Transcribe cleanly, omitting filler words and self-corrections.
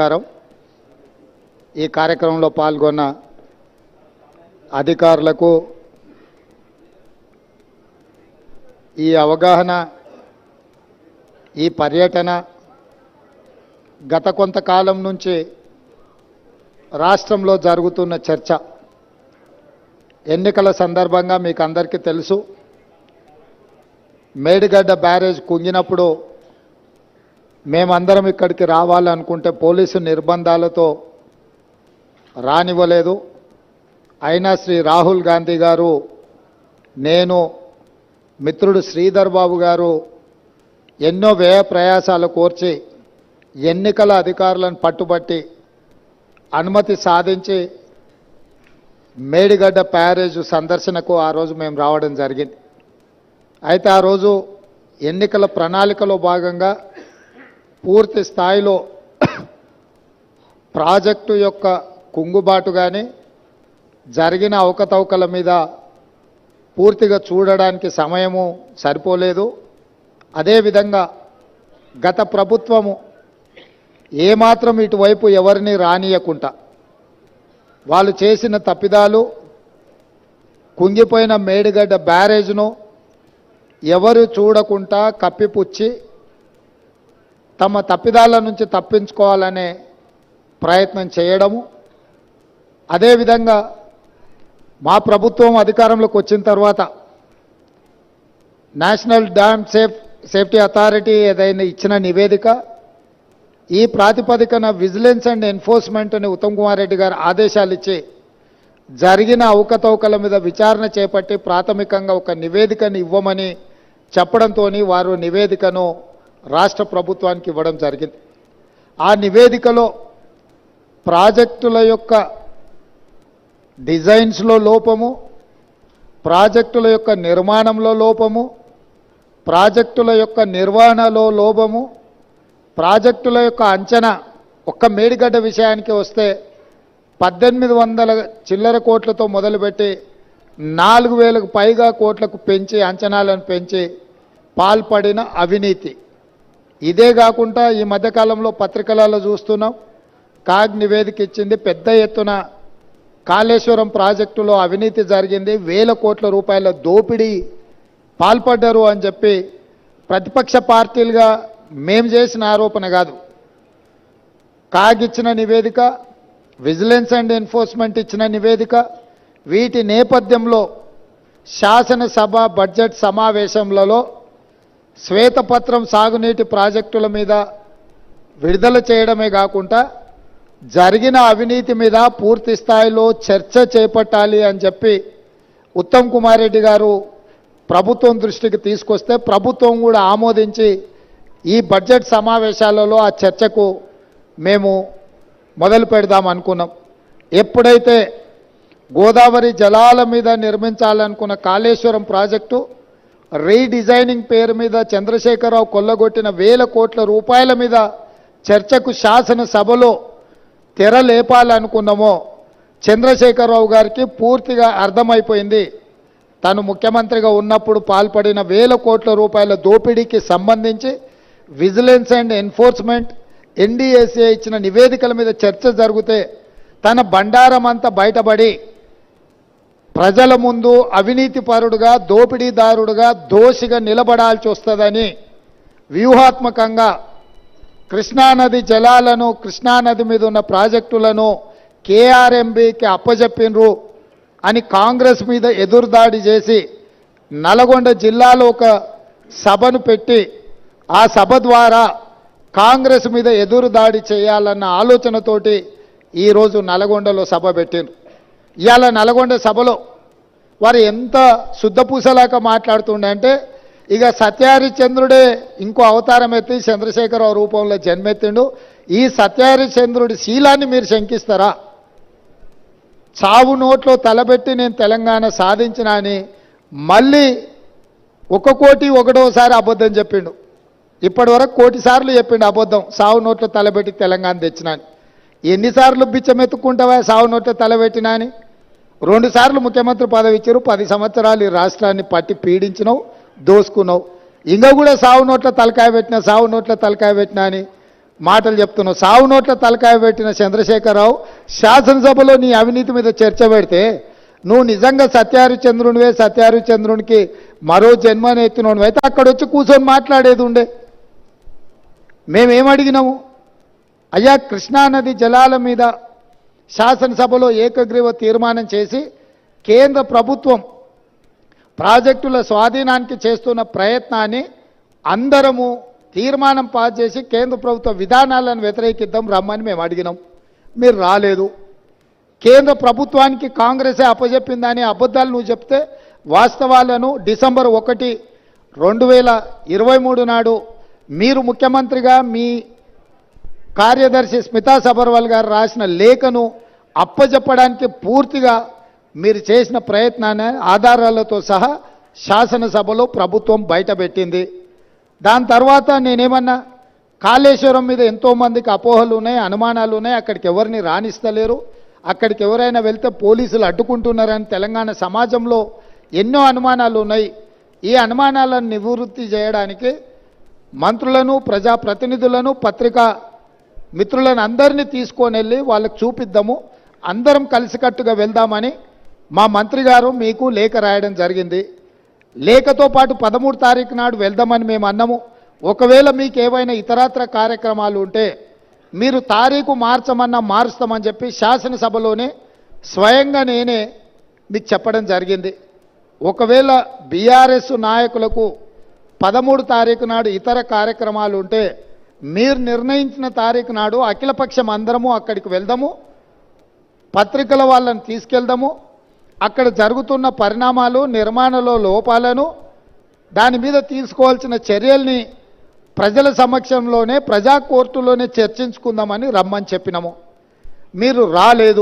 నమస్కారం. ఈ కార్యక్రమంలో పాల్గొన్న అధికారులకు ఈ అవగాహన, ఈ పర్యటన గత కొంతకాలం నుంచి రాష్ట్రంలో జరుగుతున్న చర్చ, ఎన్నికల సందర్భంగా మీకు అందరికీ తెలుసు, మేడిగడ్డ బ్యారేజ్ కుంగినప్పుడు మేమందరం ఇక్కడికి రావాలనుకుంటే పోలీసు నిర్బంధాలతో రానివ్వలేదు. అయినా శ్రీ రాహుల్ గాంధీ గారు, నేను, మిత్రుడు శ్రీధర్ బాబు గారు ఎన్నో వ్యయ ప్రయాసాలు కోర్చి ఎన్నికల అధికారులను పట్టుబట్టి అనుమతి సాధించి మేడిగడ్డ బ్యారేజ్ సందర్శనకు ఆ రోజు మేము రావడం జరిగింది. అయితే ఆ రోజు ఎన్నికల ప్రణాళికలో భాగంగా పూర్తి స్థాయిలో ప్రాజెక్టు యొక్క కుంగుబాటు కానీ జరిగిన అవకతవకల మీద పూర్తిగా చూడడానికి సమయము సరిపోలేదు. అదేవిధంగా గత ప్రభుత్వము ఏమాత్రం ఇటువైపు ఎవరిని రానియకుండా వాళ్ళు చేసిన తప్పిదాలు, కుంగిపోయిన మేడిగడ్డ బ్యారేజ్ను ఎవరు చూడకుండా కప్పిపుచ్చి తమ తప్పిదాల నుంచి తప్పించుకోవాలనే ప్రయత్నం చేయడము, అదేవిధంగా మా ప్రభుత్వం అధికారంలోకి వచ్చిన తర్వాత నేషనల్ డ్యామ్ సేఫ్టీ అథారిటీ ఏదైనా ఇచ్చిన నివేదిక, ఈ ప్రాతిపదికన విజిలెన్స్ అండ్ ఎన్ఫోర్స్మెంట్ అని ఉత్తమ్ కుమార్ రెడ్డి గారు ఆదేశాలు ఇచ్చి జరిగిన అవకతవకల మీద విచారణ చేపట్టి ప్రాథమికంగా ఒక నివేదికను ఇవ్వమని చెప్పడంతో వారు నివేదికను రాష్ట్ర ప్రభుత్వానికి ఇవ్వడం జరిగింది. ఆ నివేదికలో ప్రాజెక్టుల యొక్క డిజైన్స్లో లోపము, ప్రాజెక్టుల యొక్క నిర్మాణంలో లోపము, ప్రాజెక్టుల యొక్క నిర్వహణలో లోపము, ప్రాజెక్టుల యొక్క అంచనా, ఒక్క మేడిగడ్డ విషయానికి వస్తే 1800 చిల్లర కోట్లతో మొదలుపెట్టి 4000కు పైగా కోట్లకు పెంచి అంచనాలను పెంచి పాల్పడిన అవినీతి. ఇదే కాకుండా ఈ మధ్యకాలంలో పత్రికలలో చూస్తున్నాం, కాగ్ నివేదిక ఇచ్చింది, పెద్ద ఎత్తున కాళేశ్వరం ప్రాజెక్టులో అవినీతి జరిగింది, 1000 కోట్ల రూపాయల దోపిడీ పాల్పడ్డారు అని చెప్పి ప్రతిపక్ష పార్టీలుగా మేము చేసిన ఆరోపణ కాదు, కాగ్ ఇచ్చిన నివేదిక, విజిలెన్స్ అండ్ ఎన్ఫోర్స్మెంట్ ఇచ్చిన నివేదిక. వీటి నేపథ్యంలో శాసనసభ బడ్జెట్ సమావేశంలో శ్వేతపత్రం సాగునీటి ప్రాజెక్టుల మీద విడుదల చేయడమే కాకుండా జరిగిన అవినీతి మీద పూర్తి స్థాయిలో చర్చ చేపట్టాలి అని చెప్పి ఉత్తమ్ కుమార్ రెడ్డి గారు ప్రభుత్వం దృష్టికి తీసుకొస్తే ప్రభుత్వం కూడా ఆమోదించి ఈ బడ్జెట్ సమావేశాలలో ఆ చర్చకు మేము మొదలు పెడదాం అనుకున్నాం. ఎప్పుడైతే గోదావరి జలాల మీద నిర్మించాలనుకున్న కాళేశ్వరం ప్రాజెక్టు రీడిజైనింగ్ పేరు మీద చంద్రశేఖరరావు కొల్లగొట్టిన 1000 కోట్ల రూపాయల మీద చర్చకు శాసనసభలో తెర లేపాలనుకున్నామో చంద్రశేఖరరావు గారికి పూర్తిగా అర్థమైపోయింది, తను ముఖ్యమంత్రిగా ఉన్నప్పుడు పాల్పడిన 1000 కోట్ల రూపాయల దోపిడీకి సంబంధించి విజిలెన్స్ అండ్ ఎన్ఫోర్స్మెంట్ ఎన్డీఏసీ ఇచ్చిన నివేదికల మీద చర్చ జరిగితే తన బండారం అంతా బయటపడి ప్రజల ముందు అవినీతిపరుడుగా, దోపిడీదారుడుగా, దోషిగా నిలబడాల్సి వస్తుందని వ్యూహాత్మకంగా కృష్ణానది జలాలను, కృష్ణానది మీద ఉన్న ప్రాజెక్టులను కేఆర్ఎంబీకి అప్పజెప్పినరు అని కాంగ్రెస్ మీద ఎదురుదాడి చేసి నల్గొండ జిల్లాలో ఒక సభను పెట్టి ఆ సభ ద్వారా కాంగ్రెస్ మీద ఎదురుదాడి చేయాలన్న ఆలోచనతోటి ఈరోజు నల్గొండలో సభ పెట్టిండ్రు. ఇవాళ నల్గొండ సభలో వారు ఎంత శుద్ధపూసలాక మాట్లాడుతుండే అంటే, ఇక సత్యహరిశ్చంద్రుడే ఇంకో అవతారం ఎత్తి చంద్రశేఖరరావు రూపంలో జన్మెత్తిండు, ఈ సత్యహరిశ్చంద్రుడి శీలాన్ని మీరు శంకిస్తారా? చావు నోట్లో తలబెట్టి నేను తెలంగాణ సాధించిన అని మళ్ళీ 1 కోటి 1వ అబద్ధం చెప్పిండు. ఇప్పటి వరకు 1 కోటి సార్లు చెప్పిండు అబద్ధం, సావు నోట్లో తలబెట్టి తెలంగాణ తెచ్చినా అని. ఎన్నిసార్లు బిచ్చమెత్తుకుంటావా సావు నోట్లో తలబెట్టినా అని? 2 సార్లు ముఖ్యమంత్రి పదవి ఇచ్చారు, 10 సంవత్సరాలు ఈ రాష్ట్రాన్ని పట్టి పీడించినావు, దోసుకున్నావు. ఇంకా కూడా సావు నోట్ల తలకాయ పెట్టినా అని మాటలు చెప్తున్నావు. సావు నోట్ల తలకాయ పెట్టిన చంద్రశేఖరరావు శాసనసభలో నీ అవినీతి మీద చర్చ పెడితే నువ్వు నిజంగా సత్యహరిచంద్రునికి మరో జన్మనెత్తినోడు అయితే అక్కడ వచ్చి కూర్చొని మాట్లాడేది ఉండే. మేమేమడిగినాము? అయ్యా, కృష్ణానది జలాల మీద శాసనసభలో ఏకగ్రీవ తీర్మానం చేసి కేంద్ర ప్రభుత్వం ప్రాజెక్టుల స్వాధీనానికి చేస్తున్న ప్రయత్నాన్ని అందరము తీర్మానం పాస్ చేసి కేంద్ర ప్రభుత్వ విధానాలను వ్యతిరేకిద్దాం రమ్మని మేము అడిగినాం. మీరు రాలేదు. కేంద్ర ప్రభుత్వానికి కాంగ్రెసే అప్పజెప్పిందని అబద్ధాలు నువ్వు చెప్తే వాస్తవాలను డిసెంబర్ 1, 2023 నాడు మీరు ముఖ్యమంత్రిగా మీ కార్యదర్శి స్మితా సబర్వాల్ గారు రాసిన లేఖను అప్పజెప్పడానికి పూర్తిగా మీరు చేసిన ప్రయత్నాన్ని ఆధారాలతో సహా శాసనసభలో ప్రభుత్వం బయటపెట్టింది. దాని తర్వాత నేనేమన్నా, కాళేశ్వరం మీద ఎంతోమందికి అపోహలు ఉన్నాయి, అనుమానాలు ఉన్నాయి, అక్కడికి ఎవరిని రాణిస్తలేరు, అక్కడికి ఎవరైనా వెళ్తే పోలీసులు అడ్డుకుంటున్నారని తెలంగాణ సమాజంలో ఎన్నో అనుమానాలు ఉన్నాయి. ఈ అనుమానాలను నివృత్తి చేయడానికి మంత్రులను, ప్రజాప్రతినిధులను, పత్రికా మిత్రులను అందరినీ తీసుకొని వెళ్ళి వాళ్ళకు చూపిద్దాము, అందరం కలిసికట్టుగా వెళ్దామని మా మంత్రి గారు మీకు లేఖ రాయడం జరిగింది. లేఖతో పాటు 13 తారీఖు నాడు వెళ్దామని మేము అన్నాము. ఒకవేళ మీకు ఏవైనా ఇతరత్ర కార్యక్రమాలు ఉంటే మీరు తారీఖు మార్చమన్నా మారుస్తామని చెప్పి శాసనసభలోనే స్వయంగా నేనే మీకు చెప్పడం జరిగింది. ఒకవేళ బీఆర్ఎస్ నాయకులకు 13 తారీఖు నాడు ఇతర కార్యక్రమాలు ఉంటే మీరు నిర్ణయించిన తారీఖు నాడు అఖిలపక్షం అందరము అక్కడికి వెళ్దాము, పత్రికల వాళ్ళని తీసుకెళ్దాము, అక్కడ జరుగుతున్న పరిణామాలు, నిర్మాణంలో లోపాలను, దాని మీద తీసుకోవాల్సిన చర్యల్ని ప్రజల సమక్షంలోనే ప్రజా కోర్టులోనే చర్చించుకుందామని రమ్మని చెప్పినాము. మీరు రాలేదు.